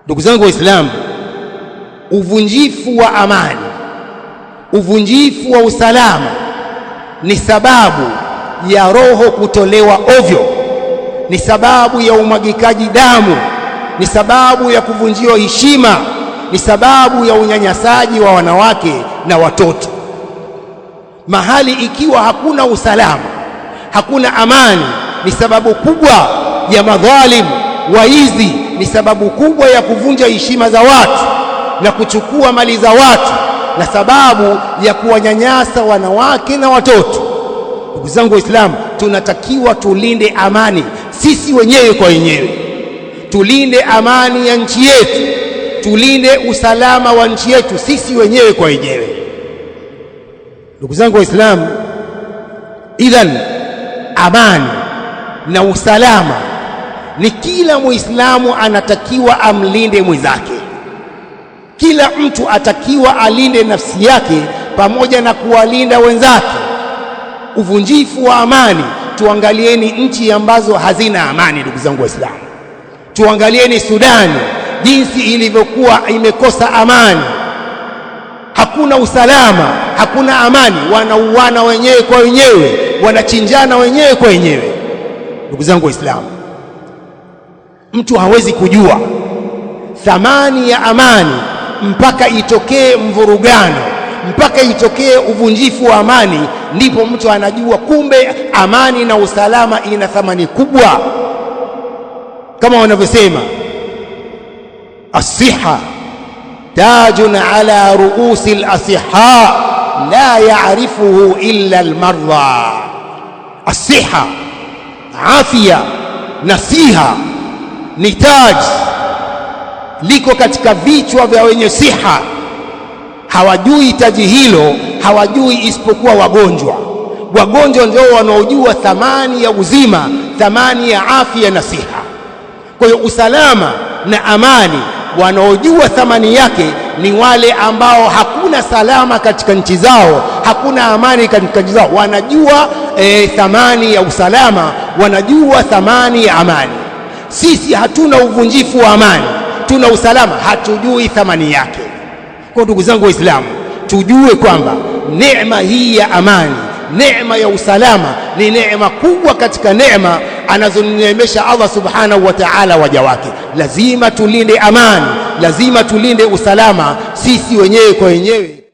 Ndugu zangu Waislamu, uvunjifu wa amani, uvunjifu wa usalama ni sababu ya roho kutolewa ovyo, ni sababu ya umwagikaji damu, ni sababu ya kuvunjiwa heshima, ni sababu ya unyanyasaji wa wanawake na watoto. Mahali ikiwa hakuna usalama, hakuna amani, ni sababu kubwa ya madhalimu, waizi, ni sababu kubwa ya kuvunja heshima za watu na kuchukua mali za watu, na sababu ya kuwanyanyasa wanawake na watoto. Ndugu zangu Waislamu, tunatakiwa tulinde amani sisi wenyewe kwa wenyewe, tulinde amani ya nchi yetu, tulinde usalama wa nchi yetu sisi wenyewe kwa wenyewe. Ndugu zangu Waislamu, idhan amani na usalama ni kila Muislamu anatakiwa amlinde mwenzake. Kila mtu atakiwa alinde nafsi yake pamoja na kuwalinda wenzake. Uvunjifu wa amani, tuangalieni nchi ambazo hazina amani. Ndugu zangu Waislamu, tuangalieni Sudani jinsi ilivyokuwa imekosa amani, hakuna usalama, hakuna amani, wanauana wenyewe kwa wenyewe, wanachinjana wenyewe kwa wenyewe. Ndugu zangu Waislamu, mtu hawezi kujua thamani ya amani mpaka itokee mvurugano, mpaka itokee uvunjifu wa amani, ndipo mtu anajua kumbe amani na usalama ina thamani kubwa. Kama wanavyosema, as-siha tajun ala ruusi al-asiha la ya'rifuhu illa al-marda. As-siha, afya, nasiha ni taji, liko katika vichwa vya wenye siha. Hawajui taji hilo, hawajui isipokuwa wagonjwa. Wagonjwa ndio wanaojua thamani ya uzima, thamani ya afya na siha. Kwa hiyo usalama na amani, wanaojua thamani yake ni wale ambao hakuna salama katika nchi zao, hakuna amani katika nchi zao. Wanajua thamani ya usalama, wanajua thamani ya amani. Sisi hatuna uvunjifu wa amani, tuna usalama, hatujui thamani yake. Kwa ndugu zangu Waislamu, tujue kwamba neema hii ya amani, neema ya usalama ni neema kubwa katika neema anazoneemesha Allah subhanahu wa ta'ala waja wake. Lazima tulinde amani, lazima tulinde usalama sisi wenyewe kwa wenyewe.